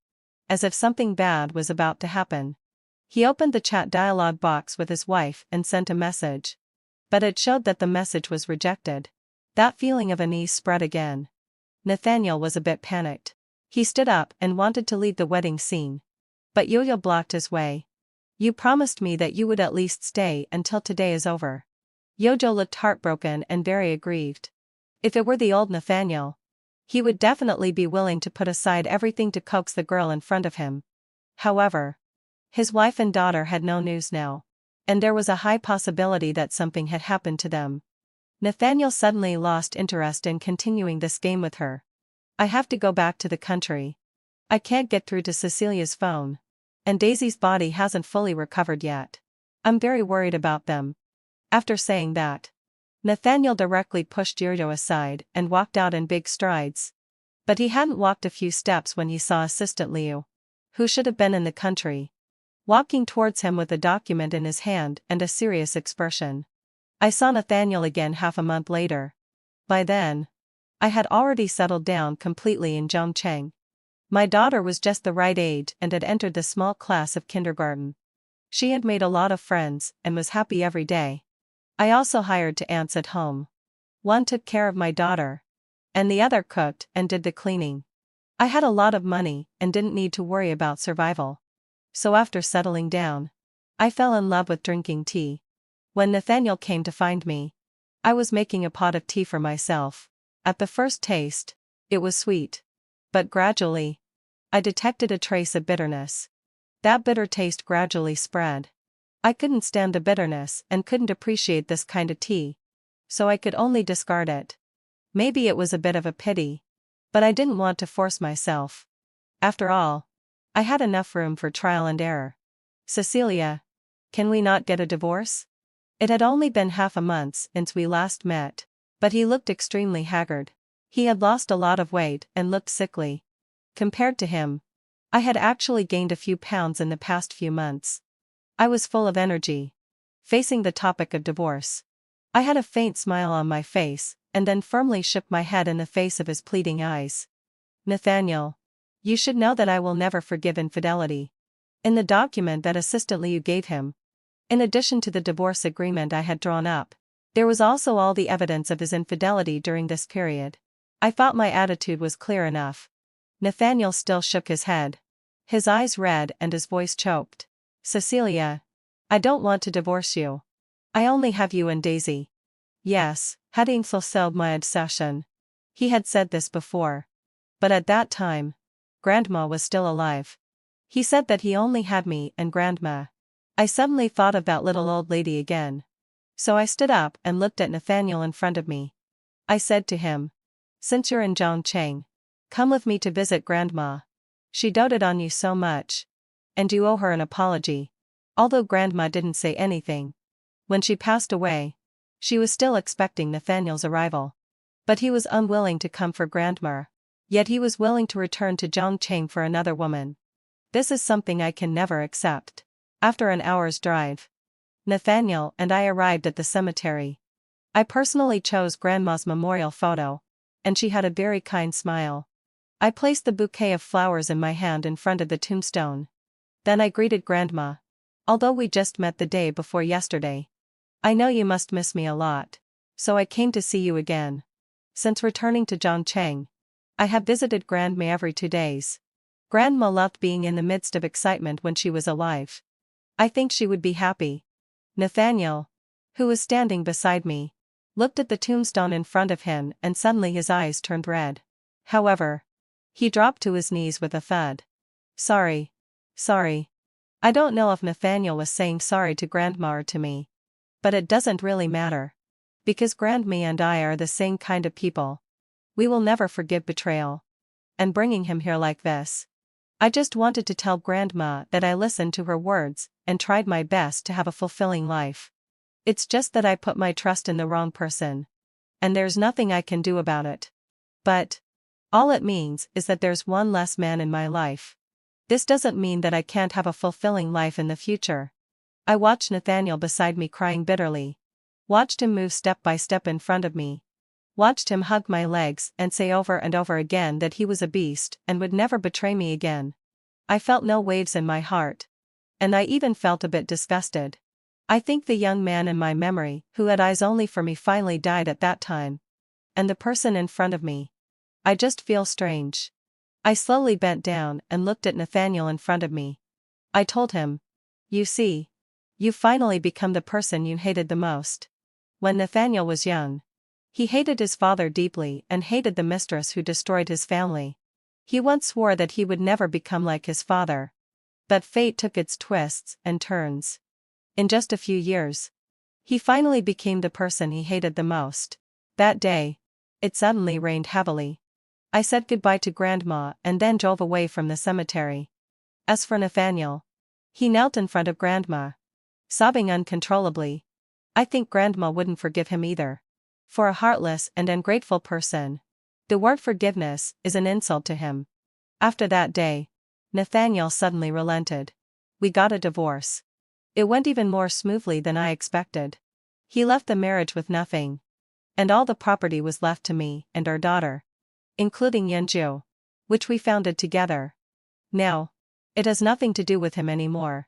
As if something bad was about to happen. He opened the chat dialog box with his wife and sent a message. But it showed that the message was rejected. That feeling of unease spread again. Nathaniel was a bit panicked. He stood up and wanted to leave the wedding scene. But Yo-Yo blocked his way. You promised me that you would at least stay until today is over. Yo-Yo looked heartbroken and very aggrieved. If it were the old Nathaniel, he would definitely be willing to put aside everything to coax the girl in front of him. However, his wife and daughter had no news now. And there was a high possibility that something had happened to them. Nathaniel suddenly lost interest in continuing this game with her. I have to go back to the country. I can't get through to Cecilia's phone. And Daisy's body hasn't fully recovered yet. I'm very worried about them. After saying that, Nathaniel directly pushed Yo-Yo aside and walked out in big strides. But he hadn't walked a few steps when he saw Assistant Liu, who should have been in the country, walking towards him with a document in his hand and a serious expression. I saw Nathaniel again half a month later. By then, I had already settled down completely in Jiangcheng. My daughter was just the right age and had entered the small class of kindergarten. She had made a lot of friends and was happy every day. I also hired 2 aunts at home. One took care of my daughter, and the other cooked and did the cleaning. I had a lot of money and didn't need to worry about survival. So after settling down, I fell in love with drinking tea. When Nathaniel came to find me, I was making a pot of tea for myself. At the first taste, it was sweet. But gradually, I detected a trace of bitterness. That bitter taste gradually spread. I couldn't stand the bitterness and couldn't appreciate this kind of tea. So I could only discard it. Maybe it was a bit of a pity. But I didn't want to force myself. After all, I had enough room for trial and error. Cecilia, can we not get a divorce? It had only been half a month since we last met. But he looked extremely haggard. He had lost a lot of weight and looked sickly. Compared to him, I had actually gained a few pounds in the past few months. I was full of energy. Facing the topic of divorce, I had a faint smile on my face, and then firmly shook my head in the face of his pleading eyes. Nathaniel, you should know that I will never forgive infidelity. In the document that Assistant Liu gave him, in addition to the divorce agreement I had drawn up, there was also all the evidence of his infidelity during this period. I thought my attitude was clear enough. Nathaniel still shook his head. His eyes red and his voice choked. Cecilia. I don't want to divorce you. I only have you and Daisy. Yes, having fulfilled my obsession. He had said this before. But at that time, Grandma was still alive. He said that he only had me and Grandma. I suddenly thought of that little old lady again. So I stood up and looked at Nathaniel in front of me. I said to him, since you're in Jiangcheng, come with me to visit Grandma. She doted on you so much. And you owe her an apology. Although Grandma didn't say anything. When she passed away, she was still expecting Nathaniel's arrival. But he was unwilling to come for Grandma. Yet he was willing to return to Jiangcheng for another woman. This is something I can never accept. After an hour's drive, Nathaniel and I arrived at the cemetery. I personally chose Grandma's memorial photo, and she had a very kind smile. I placed the bouquet of flowers in my hand in front of the tombstone. Then I greeted Grandma. Although we just met the day before yesterday. I know you must miss me a lot. So I came to see you again. Since returning to Jiangcheng, I have visited Grandma every 2 days. Grandma loved being in the midst of excitement when she was alive. I think she would be happy. Nathaniel, who was standing beside me, looked at the tombstone in front of him and suddenly his eyes turned red. However, he dropped to his knees with a thud. Sorry. I don't know if Nathaniel was saying sorry to Grandma or to me. But it doesn't really matter. Because Grandma and I are the same kind of people. We will never forgive betrayal. And bringing him here like this. I just wanted to tell Grandma that I listened to her words and tried my best to have a fulfilling life. It's just that I put my trust in the wrong person. And there's nothing I can do about it. But all it means is that there's one less man in my life. This doesn't mean that I can't have a fulfilling life in the future. I watched Nathaniel beside me crying bitterly. Watched him move step by step in front of me. Watched him hug my legs and say over and over again that he was a beast and would never betray me again. I felt no waves in my heart. And I even felt a bit disgusted. I think the young man in my memory who had eyes only for me finally died at that time. And the person in front of me. I just feel strange. I slowly bent down and looked at Nathaniel in front of me. I told him, you see, you've finally become the person you hated the most. When Nathaniel was young, he hated his father deeply and hated the mistress who destroyed his family. He once swore that he would never become like his father. But fate took its twists and turns. In just a few years, he finally became the person he hated the most. That day, it suddenly rained heavily. I said goodbye to Grandma and then drove away from the cemetery. As for Nathaniel, he knelt in front of Grandma, sobbing uncontrollably. I think Grandma wouldn't forgive him either. For a heartless and ungrateful person, the word forgiveness is an insult to him. After that day, Nathaniel suddenly relented. We got a divorce. It went even more smoothly than I expected. He left the marriage with nothing. And all the property was left to me and our daughter. Including Yunzhou, which we founded together. Now, it has nothing to do with him anymore.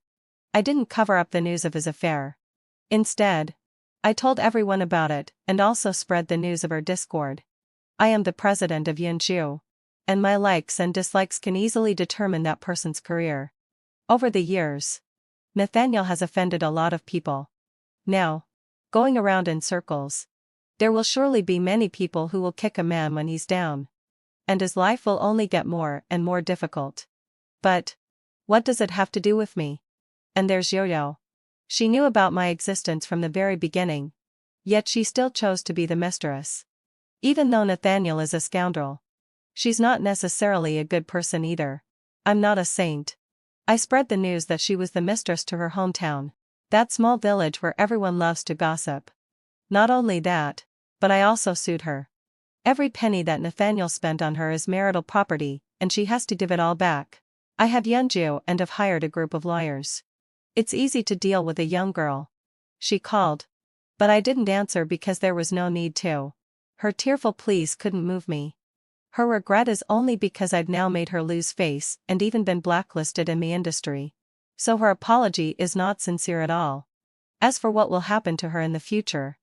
I didn't cover up the news of his affair. Instead, I told everyone about it and also spread the news of our discord. I am the president of Yunzhou, and my likes and dislikes can easily determine that person's career. Over the years, Nathaniel has offended a lot of people. Now, going around in circles, there will surely be many people who will kick a man when he's down. And his life will only get more and more difficult. But what does it have to do with me? And there's Yo-Yo. She knew about my existence from the very beginning. Yet she still chose to be the mistress. Even though Nathaniel is a scoundrel, she's not necessarily a good person either. I'm not a saint. I spread the news that she was the mistress to her hometown, that small village where everyone loves to gossip. Not only that, but I also sued her. Every penny that Nathaniel spent on her is marital property, and she has to give it all back. I have Yunzhou and have hired a group of lawyers. It's easy to deal with a young girl. She called. But I didn't answer because there was no need to. Her tearful pleas couldn't move me. Her regret is only because I've now made her lose face and even been blacklisted in the industry. So her apology is not sincere at all. As for what will happen to her in the future,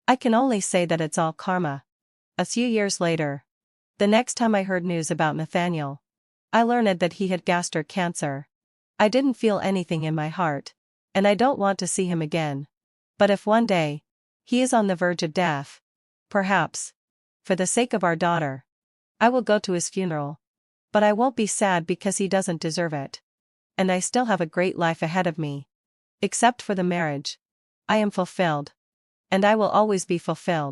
I can only say that it's all karma. A few years later, the next time I heard news about Nathaniel, I learned that he had gastric cancer. I didn't feel anything in my heart. And I don't want to see him again. But if one day he is on the verge of death, perhaps, for the sake of our daughter, I will go to his funeral. But I won't be sad because he doesn't deserve it. And I still have a great life ahead of me. Except for the marriage. I am fulfilled. And I will always be fulfilled.